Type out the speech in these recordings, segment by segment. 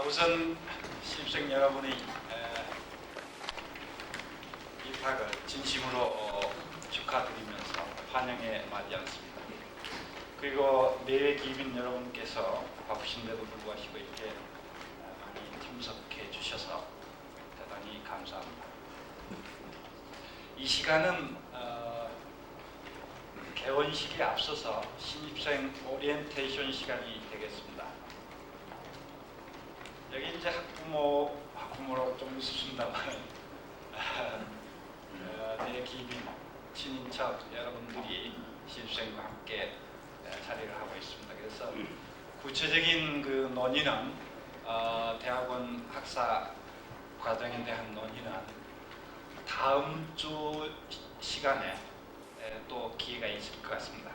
우선 신입생 여러분의 입학을 진심으로 축하드리면서 환영에 맞이하겠습니다. 그리고 내외 기민 여러분께서 바쁘신데도 불구하고 이렇게 많이 참석해 주셔서 대단히 감사합니다. 이 시간은 개원식에 앞서서 신입생 오리엔테이션 시간이 되겠습니다. 여기 이제 학부모로 좀 있으신다만 내 기빈, 친인척 여러분들이 신입생과 함께 자리를 하고 있습니다. 그래서 구체적인 그 논의는 대학원 학사 과정에 대한 논의는 다음 주 시간에 또 기회가 있을 것 같습니다.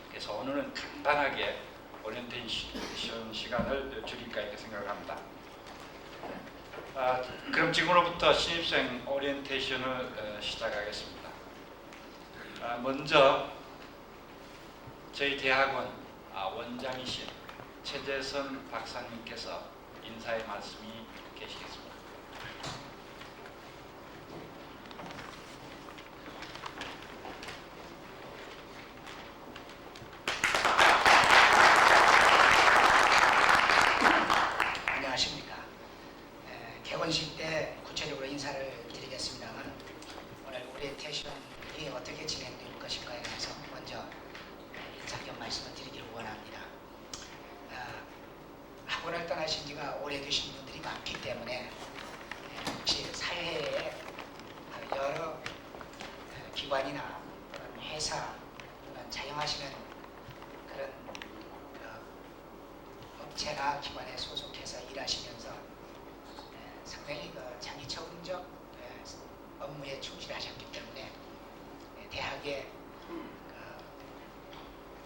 그래서 오늘은 간단하게 오리엔테이션 시간을 줄일까 이렇게 생각을 합니다. 그럼 지금으로부터 신입생 오리엔테이션을 시작하겠습니다. 먼저 저희 대학원 원장이신 최재선 박사님께서 인사의 말씀이 계시겠습니다. 안녕하십니까. 개원식 때 구체적으로 인사를 드리겠습니다만 오늘 오리엔테이션이 어떻게 진행될 것인가에 대해서 먼저 인사 겸 말씀을 드리기를 원합니다. 학원을 떠나신 지가 오래되신 분들이 많기 때문에 혹시 사회에 여러 기관이나 또는 회사 또는 자영하시는 그런 업체나 기관에 소속해서 일하시면서 상당히 자기 적응적 업무에 충실하셨기 때문에 대학의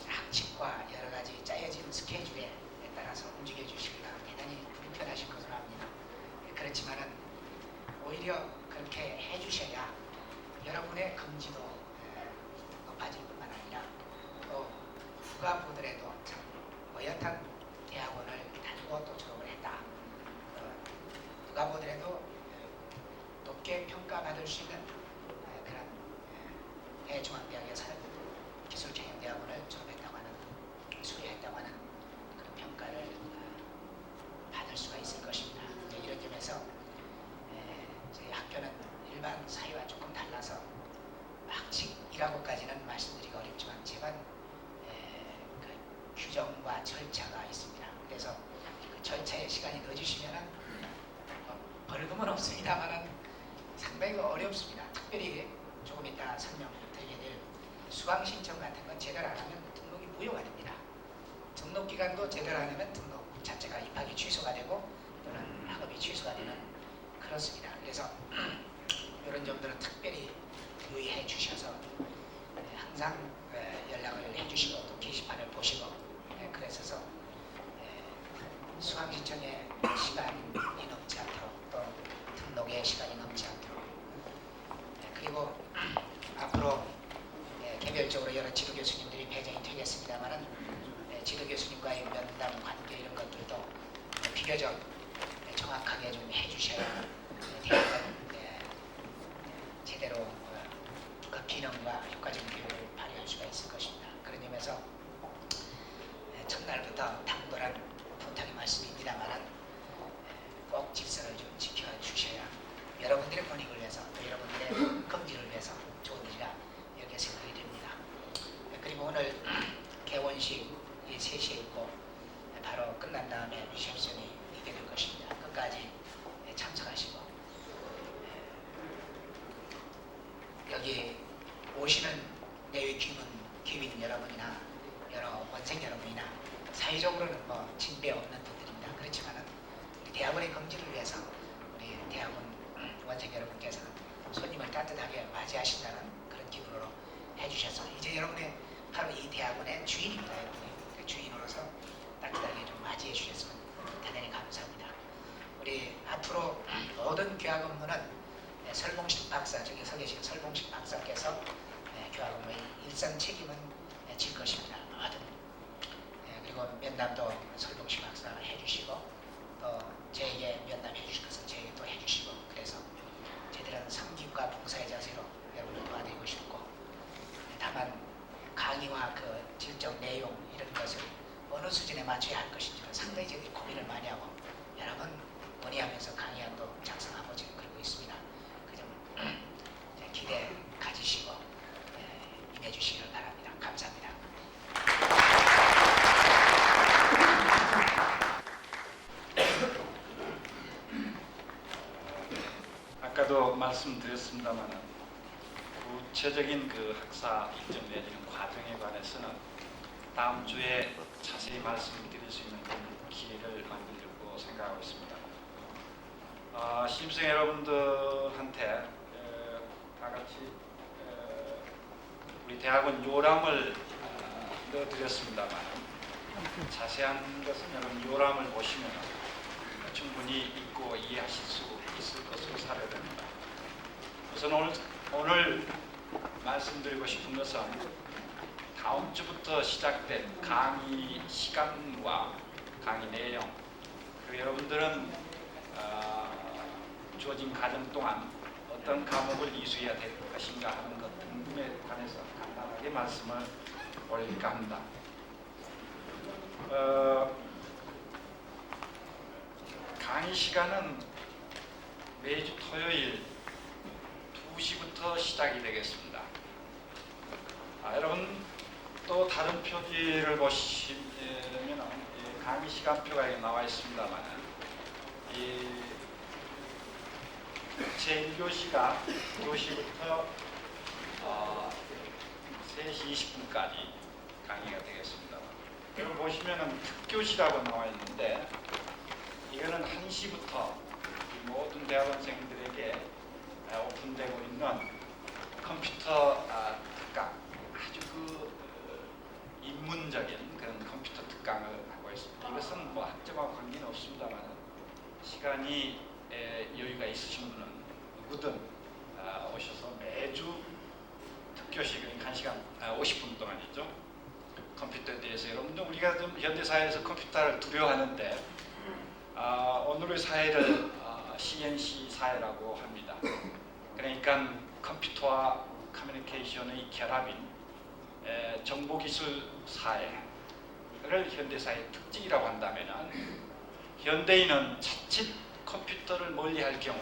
학칙과 여러 가지 짜여진 스케줄에 따라서 움직여 주시기가 대단히 불편하실 것으로 압니다. 그렇지만은 오히려 그렇게 해주셔야 여러분의 긍지도 높아질 뿐만 아니라 또 누가 보더라도 참 어엿한 대학원을 다니고 또 졸업을 했다. 누가 보더라도 높게 평가받을 수 있는 그런 대중앙대학에서 기술경영대학원을 졸업했다고 하는, 수료했다고 하는 그런 평가를 받을 수가 있을 것입니다. 이런 점에서 저희 학교는 일반 사회와 조금 달라서 학칙이라고까지는 말씀드리기 어렵지만 제반 규정과 절차가 있습니다. 그래서 그 절차에 시간이 늦으시면은 벌금은 없습니다만은 상당히 어렵습니다. 특별히 조금 이따 설명드리게 될 수강 신청 같은 건 제대로 안 하면 등록이 무효가 됩니다. 등록 기간도 제대로 안 하면 등록 자체가 입학이 취소가 되고 또는 학업이 취소가 되는 그렇습니다. 그래서 이런 점들은 특별히 유의해 주셔서 항상 연락을 해주시고 또 게시판을 보시고 그래서 수강 신청에 시간이 넘지 않도록 또 등록에 시간이 넘지 않도록 그리고 앞으로 개별적으로 여러 지도 교수님들이 배정이 되겠습니다만은 지도 교수님과의 면담 관계 이런 것들도 비교적 정확하게 좀 해주셔야 대학은 제대로 그 기능과 효과적인 교육을 발휘할 수가 있을 것입니다. 그런 점에서 첫날부터 당돌한 부탁의 말씀입니다만은 꼭 질서를 좀 지켜주셔야 여러분들의 권익을 위해서 또 여러분들의 긍지를 위해서 좋은 일이라 이렇게 생각이 됩니다. 그리고 오늘 개원식이 3시에 있고 바로 끝난 다음에 리셉션이 있게 될 것입니다. 끝까지 참석하시고 여기 오시는 내외 귀빈 여러분이나 여러 원생 여러분이나 사회적으로는 진배 없는 분들입니다. 그렇지만은 우리 대학원의 긍지를 위해서 우리 대학원 원생 여러분께서는 손님을 따뜻하게 맞이하신다는 그런 기분으로 해주셔서 이제 여러분의 바로 이 대학원의 주인입니다. 여러분이 그 주인으로서 따뜻하게 좀 맞이해 주셨으면 대단히 감사합니다. 우리 앞으로 모든 교학 업무는 설봉식 박사, 저기 서 계신 설봉식 박사께서 교학 업무의 일상 책임은 질 것입니다. 그리고 면담도 설봉식 박사가 해주시고 또 저에게 면담해 주실 것은 저에게 또 해주시고, 그래서 저희들은 성직과 봉사의 자세로 여러분을 도와드리고 싶고, 다만 강의와 그 질적 내용 이런 것을 어느 수준에 맞춰야 할 것인지는 상당히 저희들이 고민을 많이 하고 여러 번 논의하면서 강의안도 작성하고 지금 그러고 있습니다. 그 점 기대 가지시고 임해 주시기를 바랍니다. 감사합니다. 아까도 말씀드렸습니다만 구체적인 그 학사 일정 내지는 과정에 관해서는 다음 주에 자세히 말씀드릴 수 있는 그런 기회를 만들려고 생각하고 있습니다. 신입생 여러분들한테 다 같이 우리 대학원 요람을 넣어드렸습니다만 자세한 것은 여러분 요람을 보시면 충분히 읽고 이해하실 수 있을 것으로 사료됩니다. 우선 오늘 말씀드리고 싶은 것은 다음 주부터 시작된 강의 시간과 강의 내용, 그리고 여러분들은 주어진 과정 동안 어떤 과목을 이수해야 될 것인가 하는 것 등에 관해서 간단하게 말씀을 올릴까 합니다. 강의 시간은 매주 토요일 2시부터 시작이 되겠습니다. 여러분 또 다른 표지를 보시면 강의 시간표가 나와 있습니다만 제1교시가 2시부터 3시 20분까지 강의가 되겠습니다. 여기 보시면 특교시라고 나와 있는데 이거는 1시부터 모든 대학원생들에게 오픈되고 있는 컴퓨터 특강, 아주 입문적인 그런 컴퓨터 특강을 하고 있습니다. 이것은 뭐 학점하고 관계는 없습니다만 시간이 여유가 있으신 분은 누구든 오셔서 매주 특교시, 그러니까 1시간 50분 동안이죠. 컴퓨터에 대해서 여러분들 우리가 좀 현대사회에서 컴퓨터를 두려워하는데 오늘의 사회를 CNC 사회라고 합니다. 그러니까 컴퓨터와 커뮤니케이션의 결합인 정보기술 사회를 현대사회의 특징이라고 한다면 현대인은 자칫 컴퓨터를 멀리할 경우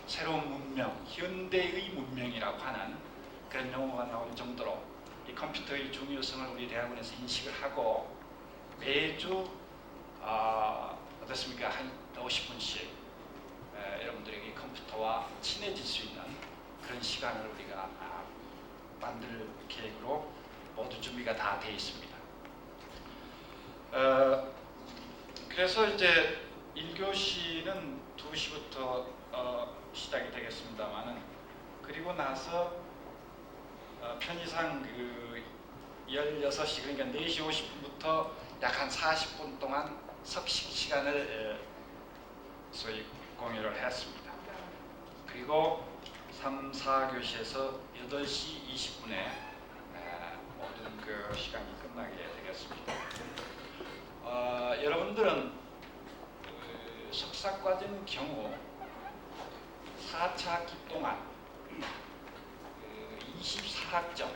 새로운 문명, 현대의 문명이라고 하는 그런 용어가 나올 정도로 이 컴퓨터의 중요성을 우리 대학원에서 인식을 하고 매주 어떻습니까? 한 50분씩 여러분들에게 컴퓨터와 친해질 수 있는 그런 시간을 우리가 만들 계획으로 모두 준비가 다 되어 있습니다. 그래서 이제 1교시는 2시부터 시작이 되겠습니다만은 그리고 나서 편의상 16시, 그러니까 4시 50분부터 약 한 40분 동안 석식 시간을 소위 공유를 했습니다. 그리고 3, 4교시에서 8시 20분에 모든 그 시간이 끝나게 되겠습니다. 여러분들은 석사과정 경우 4차 학기 동안 24학점을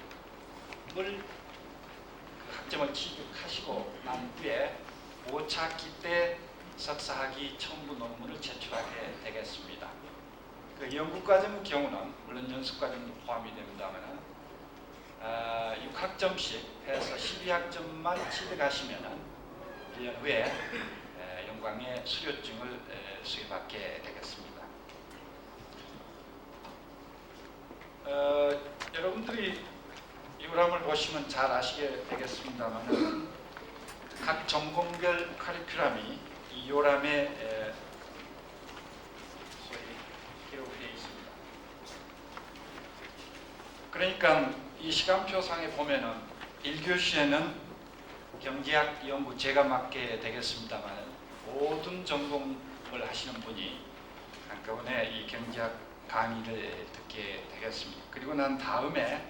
학점을 취득하시고 난 후에 5차 학기 때 석사학위 첨부 논문을 제출하게 되겠습니다. 그 연구과정 경우는 물론 연수과정도 포함이 됩니다만 6학점씩 해서 12학점만 취득하시면 1년 후에 영광의 수료증을 수여받게 되겠습니다. 여러분들이 요람을 보시면 잘 아시게 되겠습니다만 각 전공별 커리큘럼이 이 요람에 소위 기록이 되어 있습니다. 그러니까 이 시간표상에 보면은 1교시에는 경제학 연구 제가 맡게 되겠습니다만 모든 전공을 하시는 분이 한꺼번에 이 경제학 강의를 듣게 되겠습니다. 그리고 난 다음에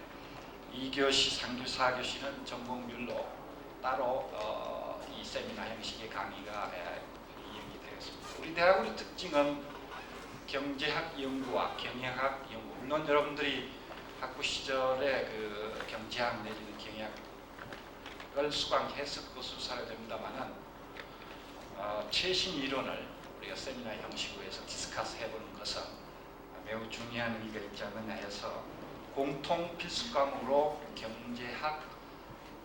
2교시, 3교시, 4교시는 전공별로 따로 이 세미나 형식의 강의가 이행이 되겠습니다. 우리 대학의 특징은 경제학 연구와 경영학 연구. 물론 여러분들이 학부 시절에 그 경제학 내지는 경영학을 수강해서 그것을 살아야 됩니다만은 최신 이론을 우리가 세미나 형식으로 해서 디스커스 해보는 것은 매우 중요한 의미가 있지 않느냐 해서 공통 필수 과목으로 경제학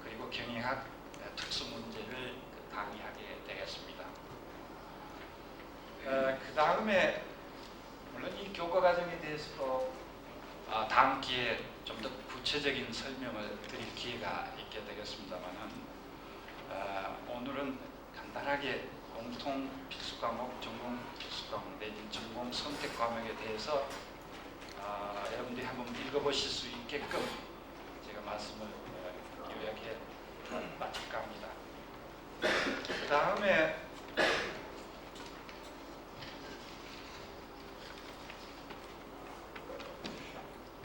그리고 경영학 특수 문제를 강의하게 되겠습니다. 그 다음에 물론 이 교과 과정에 대해서도 다음 기회에 좀 더 구체적인 설명을 드릴 기회가 있게 되겠습니다만은 오늘은 간단하게 공통 필수 과목, 전공 필수 과목 내지 전공 선택 과목에 대해서 여러분들이 한번 읽어보실 수 있게끔 제가 말씀을 요약해 마칠까 합니다. 그 다음에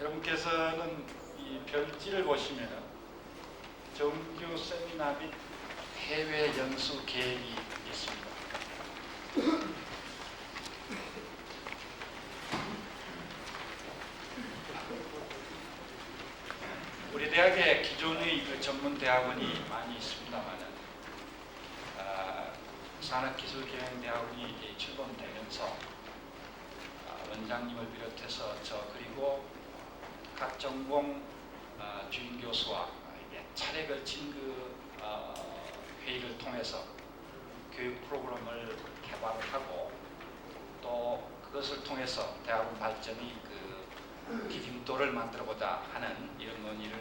여러분께서는 이 별지를 보시면 정규 세미나 및 해외 연수 계획이 있습니다. 우리 대학에 기존의 그 전문 대학원이 많이 있습니다만은 산업기술경영대학원이 출범되면서 원장님을 비롯해서 저 그리고 각 전공 주임 교수와 차례 걸친 그 회의를 통해서 교육 프로그램을 개발하고 또 그것을 통해서 대학원 발전의 그 기림도를 만들어보자 하는 이런 논의를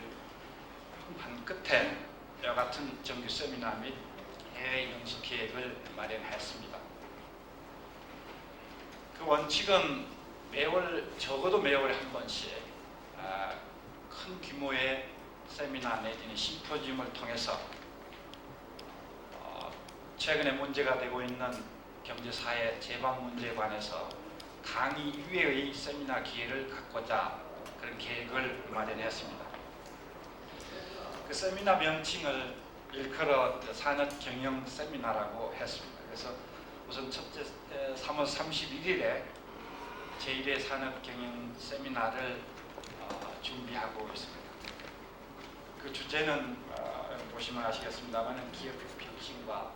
한 끝에 이와 같은 정규 세미나 및 해외 연수 계획을 마련했습니다. 그 원칙은 적어도 매월 한 번씩 큰 규모의 세미나 내지는 심포지움을 통해서 최근에 문제가 되고 있는 경제사회 제방 문제에 관해서 강의 이외의 세미나 기회를 갖고자 그런 계획을 마련했습니다. 그 세미나 명칭을 일컬어 산업경영 세미나라고 했습니다. 그래서 우선 첫째 3월 31일에 제1회 산업경영 세미나를 준비하고 있습니다. 그 주제는 보시면 아시겠습니다만 기업 혁신과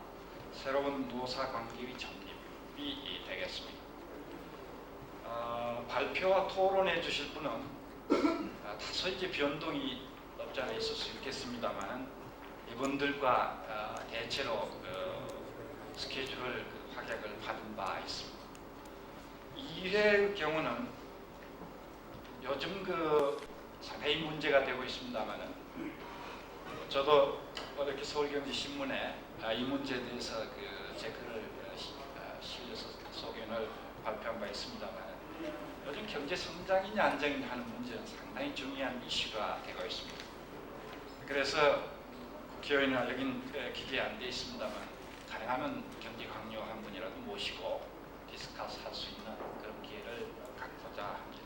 새로운 노사 관계의 정립이 되겠습니다. 발표와 토론해 주실 분은 다소 이제 변동이 없지 않아 있을 수 있겠습니다만 이분들과 대체로 스케줄을 확약을 받은 바 있습니다. 2회의 경우는 요즘 상당히 문제가 되고 있습니다만은 저도 어저께 서울경제신문에 이 문제에 대해서 제 글을 실려서 소견을 발표한 바 있습니다만 요즘 경제 성장이냐 안정이냐 하는 문제는 상당히 중요한 이슈가 되고 있습니다. 그래서 국회의원은 여긴 기재 안 돼 있습니다만 가능하면 경제 강요 한 분이라도 모시고 디스커스 할 수 있는 그런 기회를 갖고자 합니다.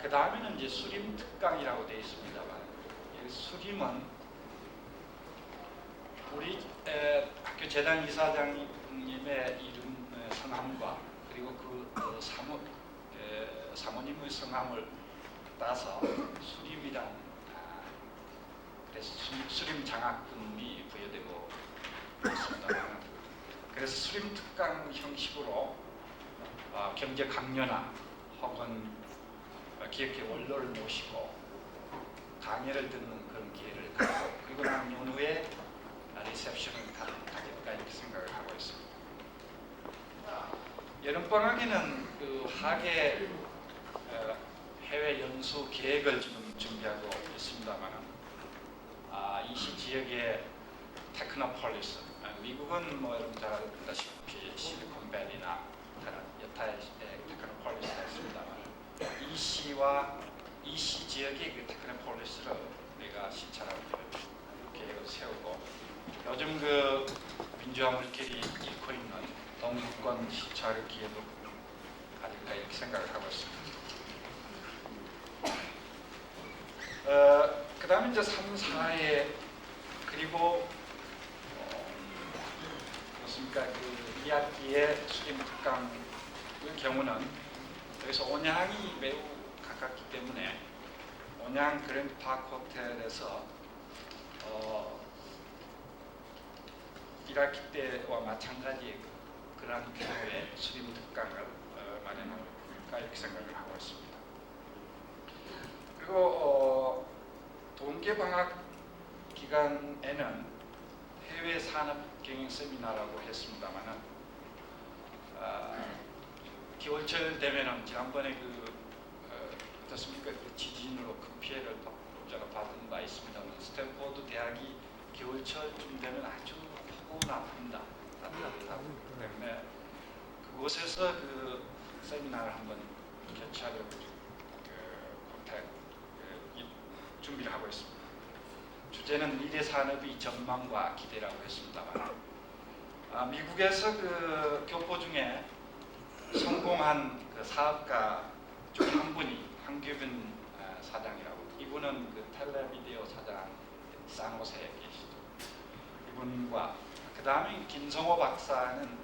그 다음에는 이제 수림 특강이라고 되어 있습니다만 이 수림은 우리 학교 재단 이사장님의 이름 성함과 그리고 그 사모님의 성함을 따서 수림이란 그래서 수림 장학금이 부여되고 있습니다. 그래서 수림 특강 형식으로 경제 강연나 혹은 기업계 원로를 모시고 강의를 듣는 그런 기회를 갖고 그리고 난 이후에 리셉션을 가질까 이렇게 생각을 하고 있습니다. 여름방학에는 그 학예 해외 연수 계획을 지금 준비하고 있습니다만 이 지역의 테크노폴리스, 미국은 뭐 여러분 잘 아시다시피 실리콘밸리나 여타의 테크노폴리스가 있습니다만 이 시 지역의 그 테크노폴리스를 우리가 시찰하고 계획을 세우고 요즘 그 민주화 물결이 잃고 있는 동구권 시찰 기회도 가질까 이렇게 생각을 하고 있습니다. 그 다음에 이제 3, 4회 그리고 무슨 그러니까 그 2학기의 수림 특강의 경우는 여기서 온양이 매우 가깝기 때문에 온양 그랜드 파크 호텔에서 1학기 때와 마찬가지 그러한 규모의 수림 특강을 마련할까 이렇게 생각을 하고 있습니다. 그리고 동계 방학 기간에는 해외 산업 경영 세미나라고 했습니다만은 겨울철 되면은 지난번에 어떻습니까? 그 지진으로 큰 피해를 제가 받은 바 있습니다만 스탠포드 대학이 겨울철쯤 되면 아주 포근합니다. 따뜻하고 때문에 그곳에서 그 세미나를 한번 개최하려고 준비를 하고 있습니다. 주제는 미래 산업의 전망과 기대라고 했습니다만 미국에서 그 교포 중에 성공한 그 사업가 중 한 분이 황규빈 사장이라고, 이분은 그 텔레비디오 사장 산호세에 계시죠. 이분과 그 다음에 김성호 박사는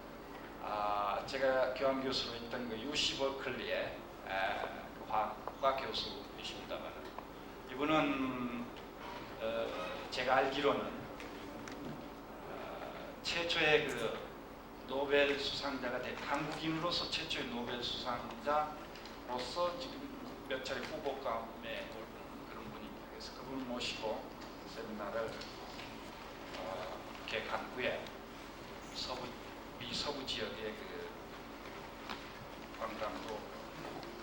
제가 교환 교수로 있던 그 UC 버클리의 그 화학과 교수이십니다만 이분은 제가 알기로는 최초의 그 노벨 수상자가 한국인으로서 최초의 노벨 수상자로서 지금 몇 차례 후보감에 오른 그런 분입니다. 그래서 그분을 모시고 세미나를 계획한 후에 미 서부 지역의 그 관광도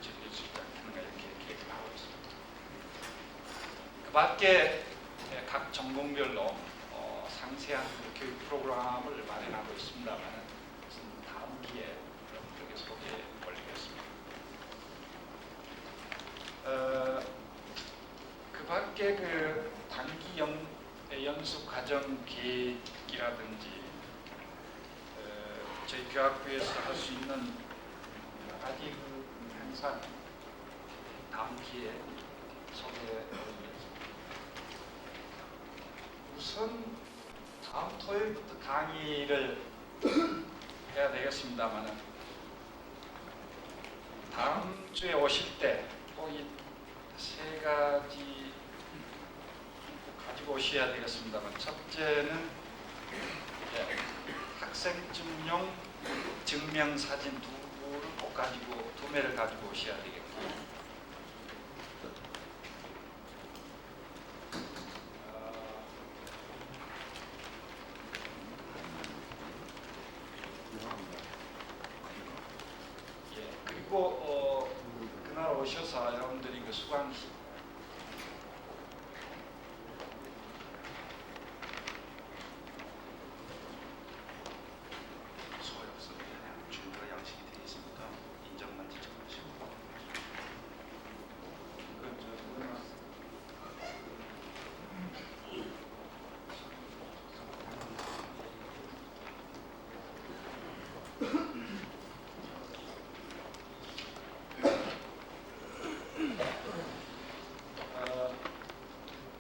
즐길 수 있지 않겠는가 이렇게 계획을 하고 있습니다. 그 밖에 각 전공별로 상세한 교육 프로그램을 마련하고 있습니다만 다음 기회에 여러분들에게 소개해 올리겠습니다. 그 밖에 그 단기 연수 과정 계획이라든지 저희 교학부에서 할 수 있는 여러 가지 그 행사 다음 기회에 소개해 드리겠습니다. 우선 다음 토요일부터 강의를 해야 되겠습니다만은 다음 주에 오실 때 꼭 이 세 가지 가지고 오셔야 되겠습니다만, 첫째는 학생증용 증명사진 두 매를 가지고 오셔야 되겠고, 그리고 그날 오셔서 여러분들이 그 수강식 준비가 양식이 되어 있으니까 인정만 지적하시고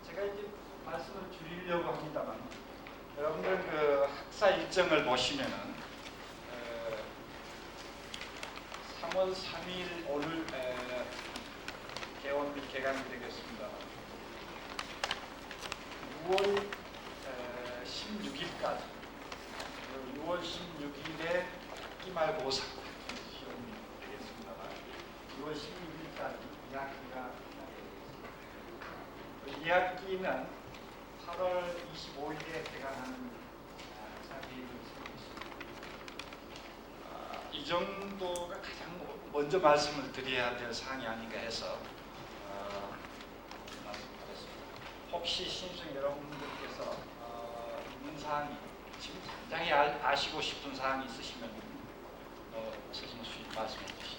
제가 이제 말씀을 줄이려고 합니다만 여러분들 그 학사 일정을 보시면은 3월 3일 오늘 개원 및 개강이 되겠습니다. 6월 16일까지 6월 16일에 학기말고사 시험이 되겠습니다만 6월 16일까지 2학기가 끝나게 되겠습니다. 2학기는 8월 25일에 개강하는 사기를 세우고 있습니다. 이 정도가 가장 먼저 말씀을 드려야 될 사항이 아닌가 해서 말씀드렸습니다. 혹시 신입생 여러분들께서 있는 사항이 지금 당장에 아시고 싶은 사항이 있으시면 서슴없이 말씀해 주시죠.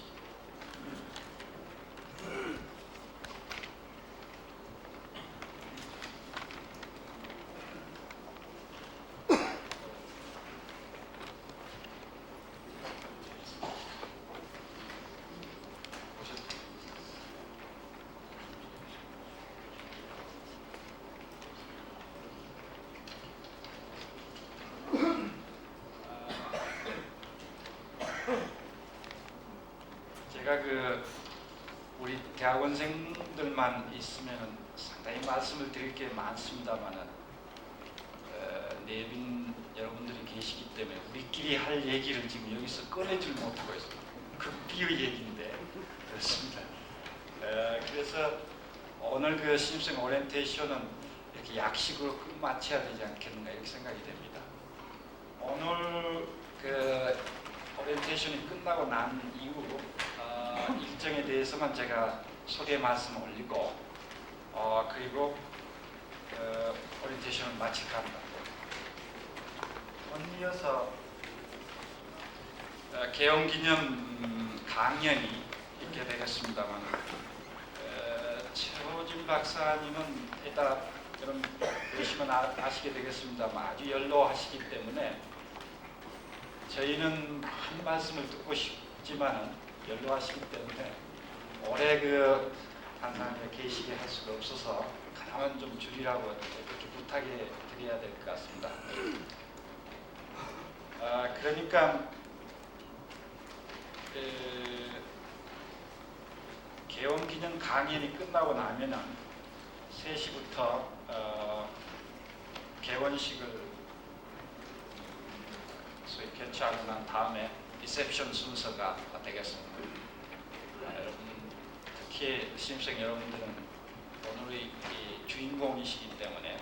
대학원생들만 있으면 상당히 말씀을 드릴 게 많습니다만은 내빈 여러분들이 계시기 때문에 우리끼리 할 얘기를 지금 여기서 꺼내질 못하고 있습니다. 극비의 얘기인데 그렇습니다. 그래서 오늘 그 신입생 오리엔테이션은 이렇게 약식으로 끝마쳐야 되지 않겠는가 이렇게 생각이 됩니다. 오늘 그 오리엔테이션이 끝나고 난 이후 일정에 대해서만 제가 소개 말씀을 올리고 그리고 오리엔테이션을 마칠까 합니다. 이어서 개원기념 강연이 있게 되겠습니다만 최호진 박사님은 이따 여러분 보시면 아시게 되겠습니다만 아주 연로하시기 때문에 저희는 한 말씀을 듣고 싶지만은 연로하시기 때문에 오래 그 단상에 계시게 할 수가 없어서 가능하면 좀 줄이라고 이렇게 부탁해 드려야 될 것 같습니다. 그러니까 개원기념 강연이 끝나고 나면은 3시부터 개원식을 소위 개최하고 난 다음에 리셉션 순서가 되겠습니다. 여러분 특히 신입생 여러분들은 오늘의 이 주인공이시기 때문에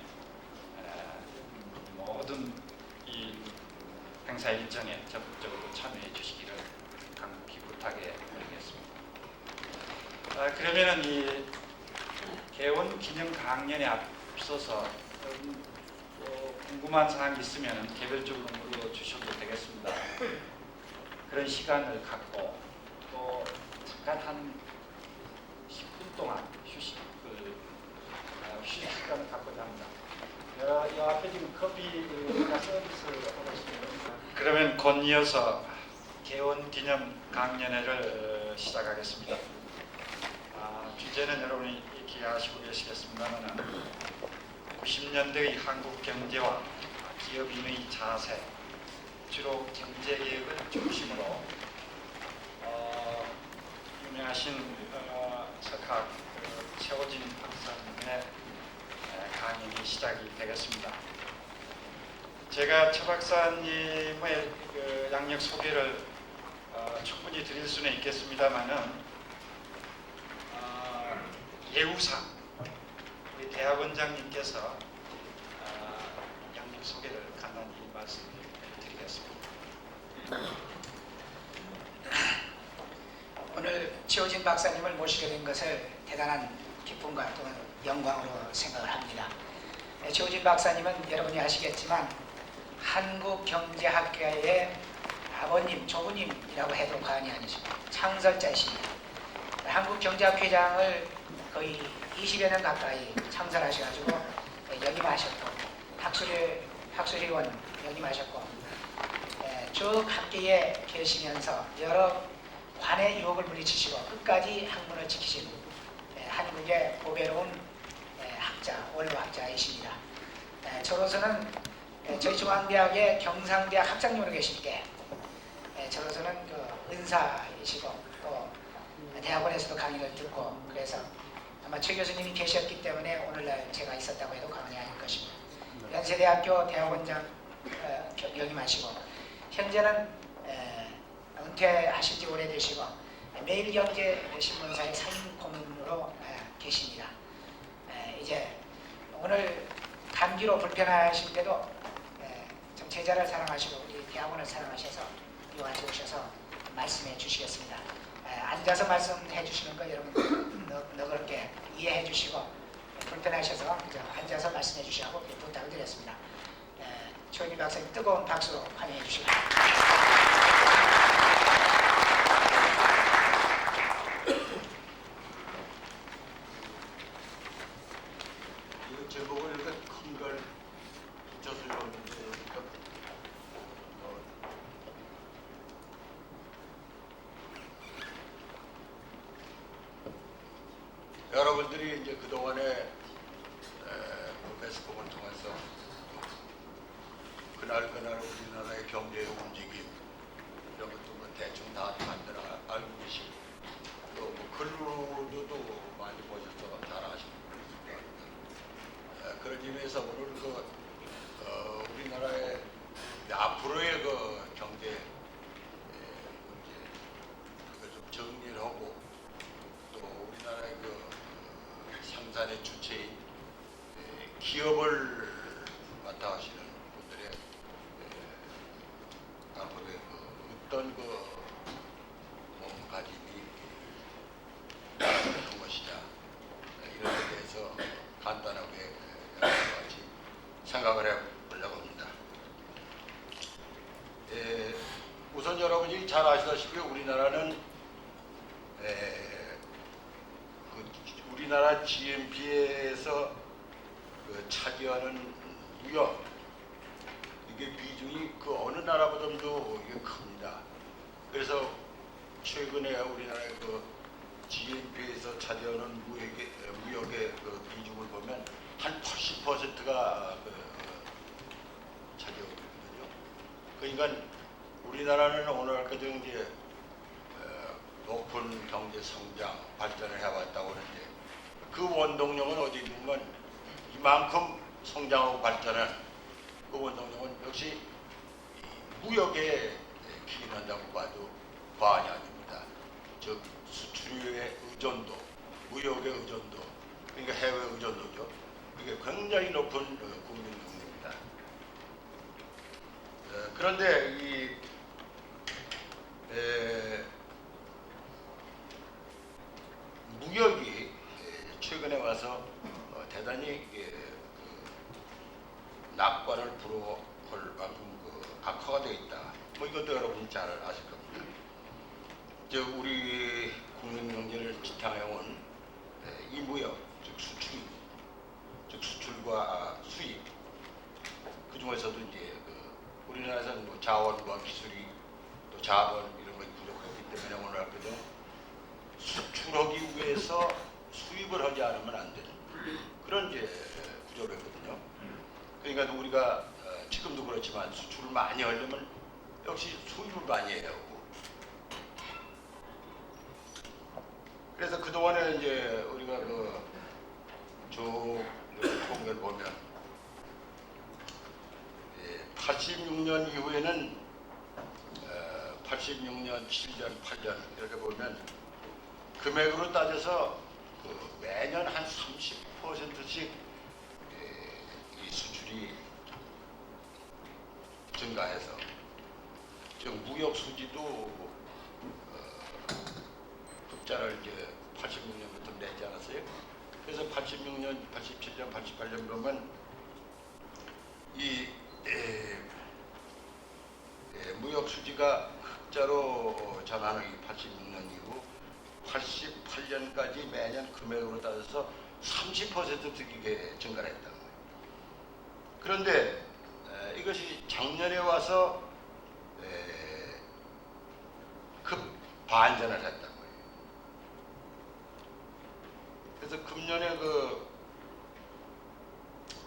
모든 이 행사 일정에 적극적으로 참여해 주시기를 간곡히 부탁해 드리겠습니다. 그러면은 이 개원 기념 강연에 앞서서 궁금한 사항이 있으면 개별적으로 물어주셔도 되겠습니다. 그런 시간을 갖고 또 잠깐 한 10분 동안 휴식 시간을 갖고자 합니다. 이 앞에 지금 커피가 서비스를 하고 있습니다. 그러면 곧 이어서 개원 기념 강연회를 시작하겠습니다. 주제는 여러분이 익히 아시고 계시겠습니다만 90년대의 한국 경제와 기업인의 자세, 주로 경제개혁을 중심으로 유명하신 석학 최호진 박사님의 강연이 시작이 되겠습니다. 제가 최 박사님의 그 양력 소개를 충분히 드릴 수는 있겠습니다만은 예우상 우리 대학원장님께서 양력 소개를 간단히 말씀드리겠습니다. 오늘 최호진 박사님을 모시게 된 것을 대단한 기쁨과 또 영광으로 생각을 합니다. 최호진 박사님은 여러분이 아시겠지만 한국경제학계의 아버님, 조부님이라고 해도 과언이 아니십니다. 창설자이십니다. 한국경제학회장을 거의 20여 년 가까이 창설하셔가지고 역임하셨고 학술위원 역임하셨고 쭉 학계에 계시면서 여러 관의 유혹을 물리치시고 끝까지 학문을 지키신 한국의 보배로운 학자, 원로학자이십니다. 저로서는 저희 중앙대학의 경상대학 학장님으로 계실 때 저로서는 그 은사이시고 또 대학원에서도 강의를 듣고 그래서 아마 최 교수님이 계셨기 때문에 오늘날 제가 있었다고 해도 과언이 아닐 것입니다. 연세대학교 대학원장 역임하시고 현재는 은퇴하신 지 오래되시고 매일경제신문사의 상임고문으로 계십니다. 이제 오늘 감기로 불편하실 때도 좀 제자를 사랑하시고 우리 대학원을 사랑하셔서 이와서 오셔서 말씀해 주시겠습니다. 앉아서 말씀해 주시는 거 여러분 너그럽게 이해해 주시고 불편하셔서 앉아서 말씀해 주시라고 부탁을 드렸습니다. 최호진 박사님 뜨거운 박수로 환영해 주시기 바랍니다. 이 제목을 이렇게 큰 걸 붙여서 읽었는데 여러분들이 이제 그동안에 페스북을 통해서 그날 우리나라의 경제의 움직임 이런 것도 뭐 대충 다 만들어 알고 계시고 또 뭐 글로도 생산의 주체인 기업을 맡아 하시는 분들의 앞으로의 어떤 몸가짐이 한 것이냐 이런 데 대해서 간단하게 여러 가지 생각을 해보려고 합니다. 우선 여러분이 잘 아시다시피 우리나라는 우리나라 GNP에서 차지하는 무역 이게 비중이 그 어느 나라보다도 이게 큽니다. 그래서 최근에 우리나라의 GNP에서 차지하는 무역의 비중을 보면 한 80%가 차지하고 있거든요. 그러니까 우리나라는 오늘까지 이제 높은 경제 성장 발전을 해왔다고 하는데 그 원동력은 어디 있는건 이만큼 성장하고 발전한 그 원동력은 역시 무역에 기인한다고 봐도 과언이 아닙니다. 즉 수출의 의존도, 무역의 의존도, 그러니까 해외 의존도죠. 이게 굉장히 높은 국민 경제입니다. 그런데 이 무역이 최근에 와서 대단히 낙관을 불어올 만큼 악화가 되어 있다. 뭐 이것도 여러분이 잘 아실 겁니다. 우리 국민 경제를 지탱해온 이 무역, 즉 수출과 수입, 그 중에서도 이제 우리나라에서는 뭐 자원과 기술이 또 자본 이런 것이 부족하기 때문에 오늘 그저 수출하기 위해서 수입을 하지 않으면 안 되는 그런 이제 구조를 했거든요. 그러니까 우리가 지금도 그렇지만 수출을 많이 하려면 역시 수입을 많이 해야 하고. 그래서 그동안에 이제 우리가 쭉 통계를 보면 86년 이후에는 86년, 7년, 8년 이렇게 보면 금액으로 따져서 매년 한 30%씩 이 수출이 증가해서 지금 무역 수지도 흑자를 이제 86년부터 냈지 않았어요? 그래서 86년, 87년, 88년 보면 이 무역 수지가 흑자로 전환한 86년 이후 88년까지 매년 금액으로 따져서 30%씩 이게 증가를 했다는 거예요. 그런데 이것이 작년에 와서 급 반전을 했다는 거예요. 그래서 금년에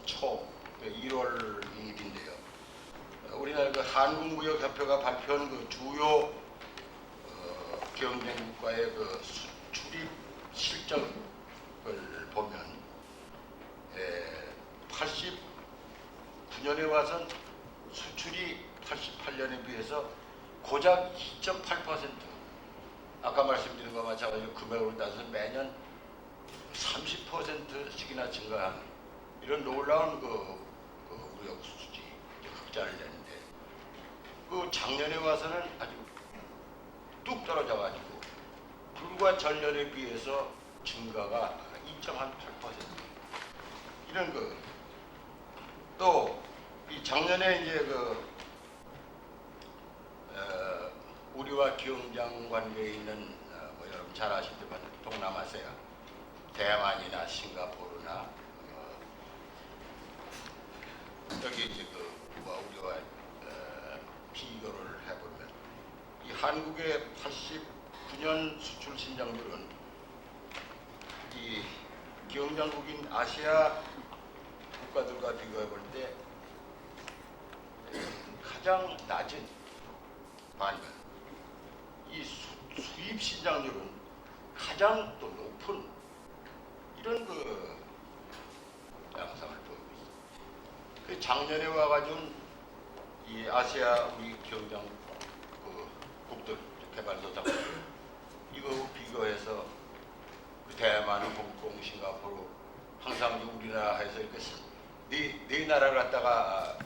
초 1월 2일인데요. 우리나라 한국무역협회가 발표한 주요 경쟁국가의 수출입 실적을 보면 89년에 와선 수출이 88년에 비해서 고작 2.8%, 아까 말씀드린 것과 마찬가지로 금액으로 따져서 매년 30%씩이나 증가한 이런 놀라운 무역 수지 흑자를 내는데 작년에 와서는 아주 뚝 떨어져가지고 불과 전년에 비해서 증가가 2.8% 이런 또 이 작년에 이제 우리와 경쟁 관계에 있는 뭐 여러분 잘 아시지만 동남아시아, 대만이나 싱가포르나 여기 이제 우리와 비교를 해보면 이 한국의 89년 수출 신장률은 이 경쟁국인 아시아 국가들과 비교해 볼 때 가장 낮은 반면 이 수입 신장률은 가장 또 높은 이런 양상을 보이고 있습니다. 그 작년에 와가지고 이 아시아 우리 경쟁 국들 개발도상국 이거 비교해서 대만, 홍콩, 싱가포르 항상 우리나라에서 이렇게 네 나라를 갖다가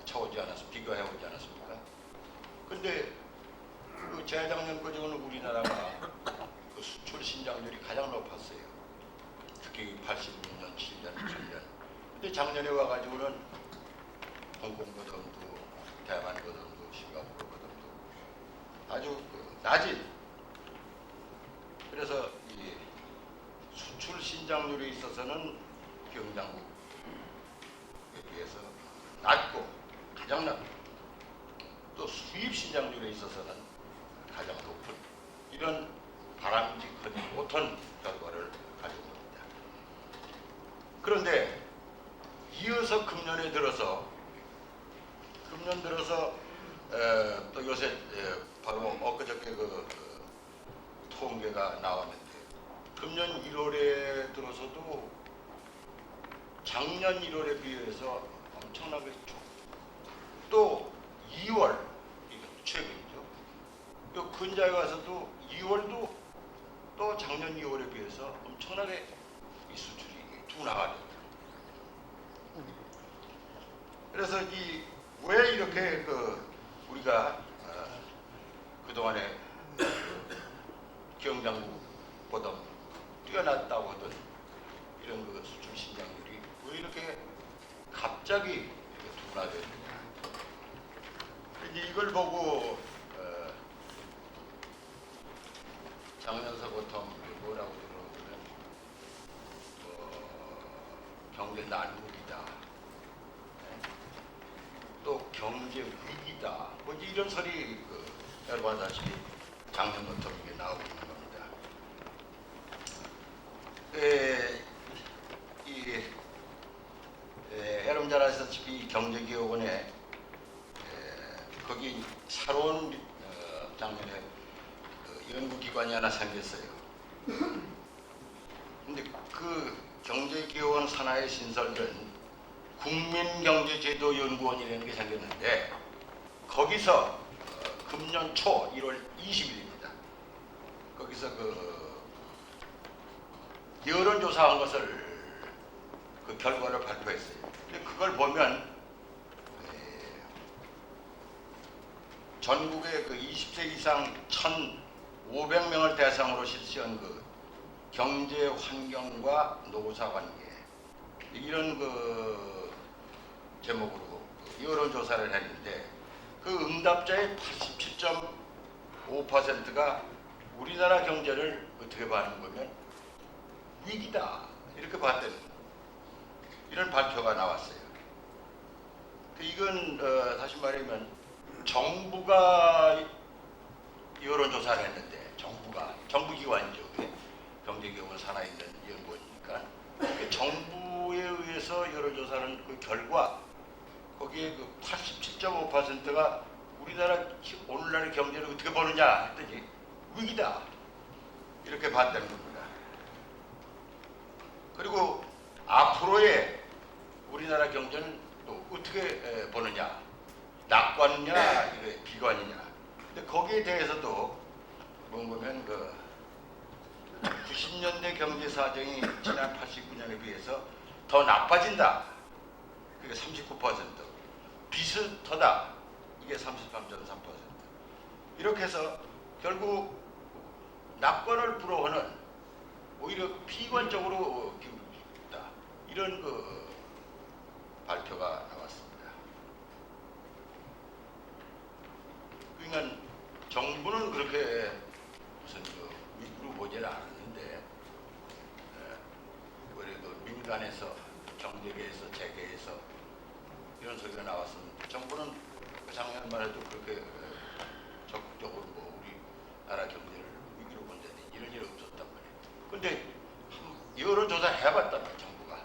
쳐오지 않았습니까? 비교해오지 않았습니까? 근데 그 재작년 거저는 우리나라가 그 수출 신장률이 가장 높았어요. 특히 86년, 7년, 7년. 근데 작년에 와가지고는 홍콩 거점도, 대만 거점도, 싱가포르 거점도 아주 낮은. 그래서 이 수출 신장률에 있어서는 경장국에 비해서 낮고 가장 낮고 또 수입 신장률에 있어서는 가장 높은 이런 바람직하지 못한 결과를 가지고 있습니다. 그런데 이어서 금년 들어서 또 요새 바로 엊그저께 통계가 나왔는데 금년 1월에 들어서도 작년 1월에 비해서 엄청나게 좋고 또 2월 이게 최근이죠. 또 근자에 가서도 2월도 또 작년 2월에 비해서 엄청나게 이 수출이 둔화가 됐다. 그래서 왜 이렇게 우리가 그동안에 경장국보다 뛰어났다고 하던 이런 수출 신장률이 왜 이렇게 갑자기 이렇게 둔화됐느냐. 이걸 보고 장면서부터 뭐라고 들어보면 경제 난국이다, 또 경제 위기다, 뭐 이런 소리 여러분 아시다시피 작년부터 이게 나오고 있는 겁니다. 여러분 잘 아시다시피 경제기업원에 거기 새로운 작년에 연구기관이 하나 생겼어요. 근데 그 경제기업원 산하에 신설된 국민경제제도연구원이라는 게 생겼는데 거기서 금년 초 1월 20일입니다. 거기서 여론조사한 것을 그 결과를 발표했어요. 근데 그걸 보면 전국의 20세 이상 1,500명을 대상으로 실시한 경제 환경과 노사 관계 이런 제목으로 여론조사를 했는데 그 응답자의 87.5%가 우리나라 경제를 어떻게 봤는 거면 위기다 이렇게 봤다는 이런 발표가 나왔어요. 이건 다시 말하면 정부가 여론조사를 했는데 정부기관이죠. 경제기업원 산하에 있는 연구원이니까 정부에 의해서 여론조사하는 그 결과 거기에 87.5%가 오늘날의 경제를 어떻게 보느냐 했더니 위기다 이렇게 봤다는 겁니다. 그리고 앞으로의 우리나라 경제는 또 어떻게 보느냐, 낙관이냐 비관이냐. 근데 거기에 대해서도 보면 90년대 경제 사정이 지난 89년에 비해서 더 나빠진다. 그게 39%. 비슷하다. 이게 33.3%. 이렇게 해서 결국 낙관을 불허하는 오히려 비관적으로 기울고 있다. 이런 발표가 나왔습니다. 그러니까 정부는 그렇게 무슨 위기로 보지는 않았는데 그래도 민간에서 경제계에서 재계에서 이런 소리가 나왔습니다. 정부는 작년만 해도 그렇게 적극적으로 우리 나라 경제를 위기로 본다니 이런 일이 없었단 말이에요. 근데 여론조사 해봤단 말이에요. 정부가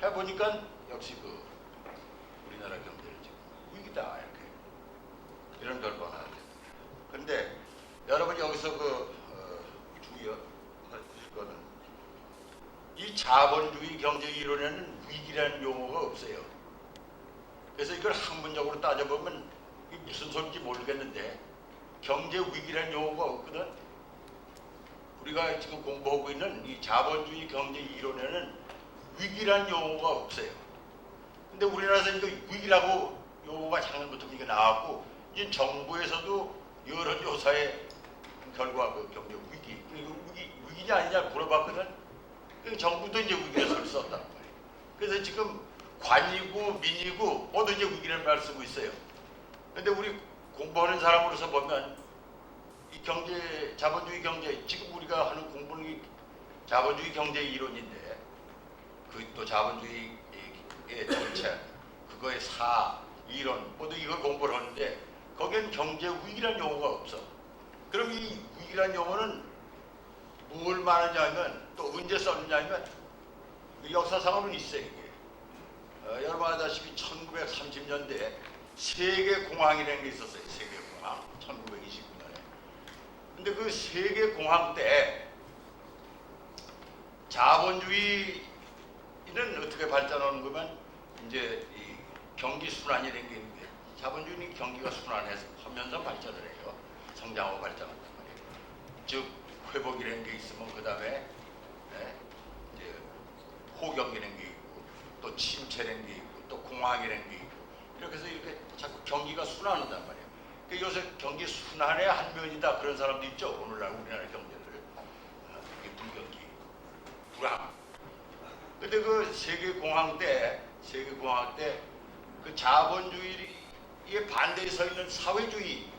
해보니까 역시 우리나라 경제를 지금 위기다 이렇게 이런 결과가 나왔습니다. 근데 여러분 여기서 주의하실 거는 이 자본주의 경제 이론에는 위기라는 용어가 없어요. 그래서 이걸 학문적으로 따져보면 이게 무슨 소리인지 모르겠는데 경제 위기라는 용어가 없거든. 우리가 지금 공부하고 있는 이 자본주의 경제 이론에는 위기란 용어가 없어요. 근데 우리나라에서 이거 위기라고 용어가 작년부터 이게 나왔고 이제 정부에서도 여러 조사의 결과 그 경제 위기, 이거 위기냐 아니냐 물어봤거든. 그 정부도 이제 위기를 썼단 말이에요. 그래서 지금 관이고 민이고 모두 이제 위기라는 말을 쓰고 있어요. 근데 우리 공부하는 사람으로서 보면 이 경제, 자본주의 경제, 지금 우리가 하는 공부는 이 자본주의 경제 이론인데 그 또 자본주의의 정책, 그거의 이론 모두 이걸 공부를 하는데 거기엔 경제 위기란 용어가 없어. 그럼 이 위기란 용어는 뭘 말하냐면 또 언제 썼느냐면 역사상으로는 있어요. 이게. 여러분 아다시피 1930년대에 세계공황이라는 게 있었어요. 세계공황 1929년에. 근데 그 세계공황 때 자본주의는 어떻게 발전하는 거면 이제 이 경기 순환이라는 게 있는데 자본주의는 경기가 순환해서 하면서 발전을 해요. 성장하고 발전한단 말이에요. 즉 회복이라는 게 있으면 그 다음에 이제 호경이라는 게 있고 또 침체라는 게 있고 또 공황이라는 게 있고 이렇게 해서 이렇게 자꾸 경기가 순환한단 말이에요. 그러니까 요새 경기 순환의 한 면이다 그런 사람도 있죠. 오늘날 우리나라 경제를 불경기, 불황. 근데 그 세계공황 때 그 자본주의에 반대에 서 있는 사회주의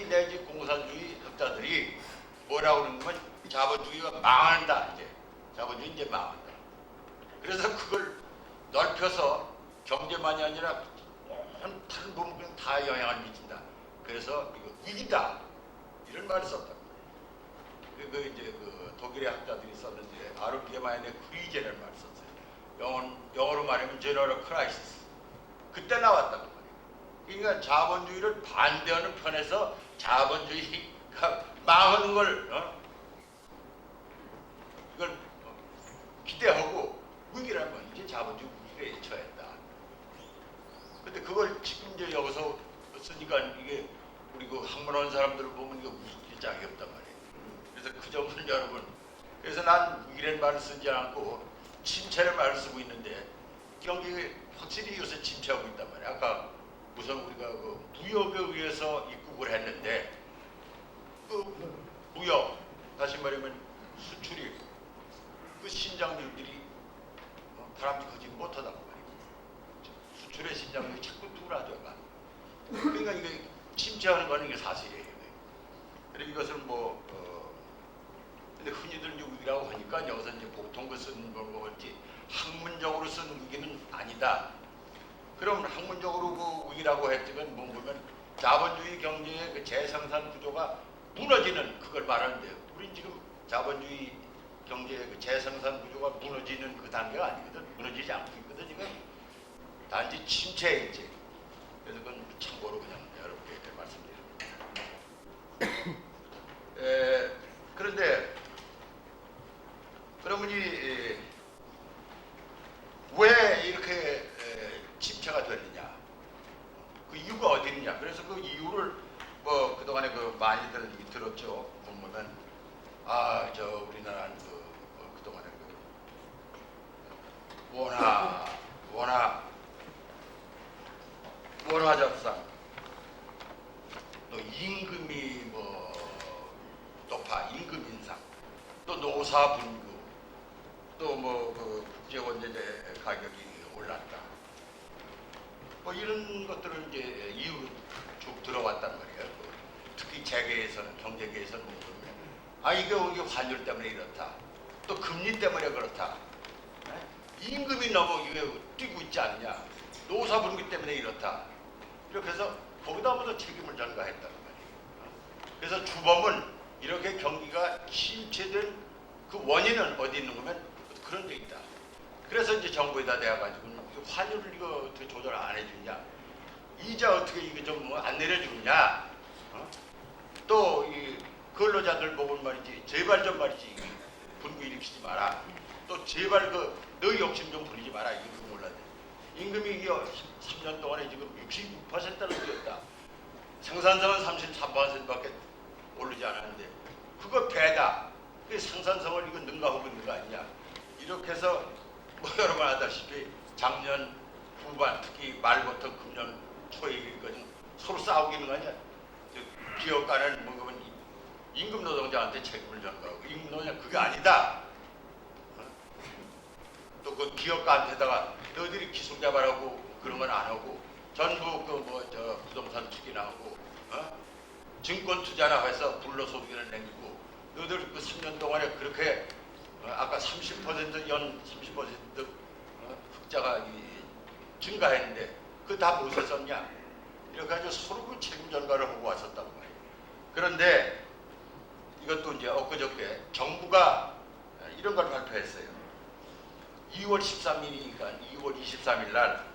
내지 공산주의 학자들이 뭐라고 그러는 건 자본주의가 망한다. 이제 자본주의 이제 망한다. 그래서 그걸 넓혀서 경제만이 아니라 다른 부분에 다 영향을 미친다. 그래서 이거 위기다 이런 말을 썼다. 그 이제 그 독일의 학자들이 썼는데 아르케마인의 크리제라는 말을 썼어요. 영어로 말하면 제너럴 크라이시스. 그때 나왔단 말이에요. 그러니까 자본주의를 반대하는 편에서 자본주의가 망하는 걸 이걸 기대하고 위기라면 이제 자본주의 위기에 처했다. 근데 그걸 지금 이제 여기서 쓰니까 이게 우리 그 학문하는 사람들을 보면 이거 무슨 짝이 없단 말이에요. 그래서 그 점은 여러분, 그래서 난 위기라는 말을 쓰지 않고 침체를 말을 쓰고 있는데 경기 확실히 요새 침체하고 있단 말이에요. 아까 우선 우리가 그 무역에 의해서 입국을 했는데 그 무역 다시 말하면 수출이 그 신장률들이 바람직하지 못하단 말이에요. 수출의 신장률이 자꾸 둔화져가. 그러니까 이게 침체하는 거는 이게 사실이에요. 그리고 이것을 근데 흔히들 위기라고 하니까 여기서 이제 보통 그 쓰는 걸 먹을지 학문적으로 쓰는 위기는 아니다. 그럼 학문적으로 그 위기라고 했지만 뭐 보면 자본주의 경제의 그 재생산 구조가 무너지는 그걸 말하는데 우린 지금 자본주의 경제의 그 재생산 구조가 무너지는 그 단계가 아니거든. 무너지지 않고 있거든. 지금 단지 침체에 있지. 그래서 그건 참고로 그냥 여러분께 말씀드립니다. 그런데 그러면 왜 이렇게 침체가 됐느냐? 그 이유가 어디 있느냐? 그래서 그 이유를 뭐 그동안에 그 많이들 들었죠. 보면 우리나라는 그동안에 원화 잡상 또 임금이 높아 임금 인상 또 노사 분규 또 그 국제 원재재 가격이 올랐다. 뭐 이런 것들을 이제 이유로 쭉 들어왔단 말이에요. 특히 재계에서는 경제계에서는 보면 이게 환율 때문에 이렇다. 또 금리 때문에 그렇다. 임금이 너무 이게 뛰고 있지 않냐. 노사 분규 때문에 이렇다. 이렇게 해서 거기다 모두 책임을 전가했다는 말이에요. 그래서 주범은 이렇게 경기가 침체된 그 원인은 어디 있는 거면 그런 데 있다. 그래서 이제 정부에다 대가지고 환율을 이거 어떻게 조절 안 해주냐, 이자 어떻게 이거 좀 안 내려주냐, 또 이 근로자들 보면 말이지 제발 좀 말이지 분규 일으키지 마라. 또 제발 너희 욕심 좀 부리지 마라. 이거 몰랐네. 임금이 이게 3년 동안에 지금 66%를 뛰었다. 생산성은 33%밖에 오르지 않았는데 그 그거 배다. 그 생산성을 이거 능가하고 있는 거 아니냐. 이렇게 해서 뭐 여러분 아다시피 작년 후반 특히 말부터 금년 초에까지 서로 싸우고 있는 거 아니야. 기업 간에는 뭐 그러면 임금 노동자한테 책임을 전가하고 임금 노동자 그게 아니다. 또 그 기업가한테다가 너희들이 기술 개발하고 그런 건 안 하고 전부 그 뭐 저 부동산 투기나 하고 증권 투자나 해서 불로소득을 남기고 너희들 그 3년 동안에 그렇게 아까 30%연 30% 흑자가 증가했는데 그 다 무엇에 썼냐? 이렇게 가지고 서로 그 책임 전가를 하고 왔었단 말이에요. 그런데 이것도 이제 엊그저께 정부가 이런 걸 발표했어요. 2월 13일이니까 2월 23일 날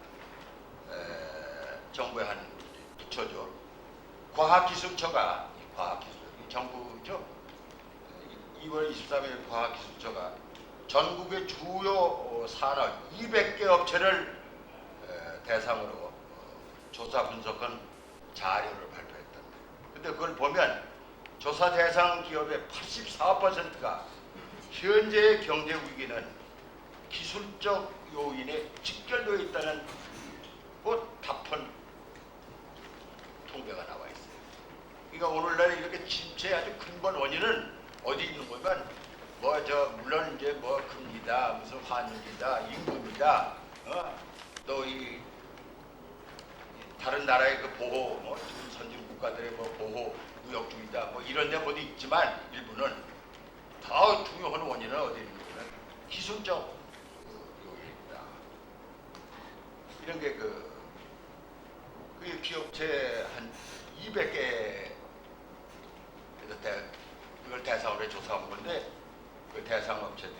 정부의 한 부처죠. 과학기술처가 정부죠. 2월 23일 과학기술처가 전국의 주요 산업 200개 업체를 대상으로 조사 분석한 자료를 발표했다. 근데 그걸 보면 조사 대상 기업의 84%가 현재의 경제 위기는 기술적 요인에 직결되어 있다는 답한 통계가 나와 있어요. 그러니까 오늘날 이렇게 침체의 아주 근본 원인은 어디 있는 거면 물론 이제 금리다, 무슨 환율이다, 임금이다, 또 이 다른 나라의 그 보호, 지금 선진 국가들의 보호 무역주의다, 이런 데 어디 있지만 일부는 더 중요한 원인은 어디 있는 거면 기술적 요인이다. 이런 게 그 기업체 한 200개 그걸 대상으로 조사한 건데 그 대상 업체들이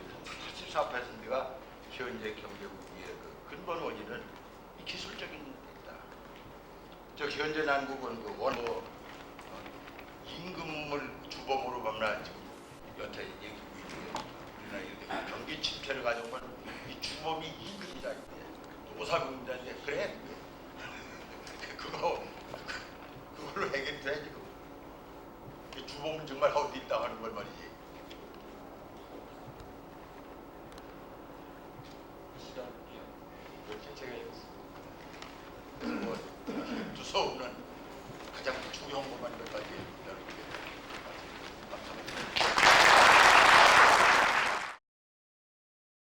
84%가 현재 경제 위기의 그 근본 원인은 이 기술적인 데다. 저 현재 난국은 그 원호 임금을 주범으로 보면 지금 여태 얘기고 있는데 우리나라 이렇게 경기 침체를 가져오면 이 주범이 임금이다 이게 노사금이다 이게 그래 그걸로 해결돼야지. 그 주범은 정말 어디 있다 하는 걸 말이지. 그렇게 제가 두서없는 가장 중요한 것만 몇 가지 이렇게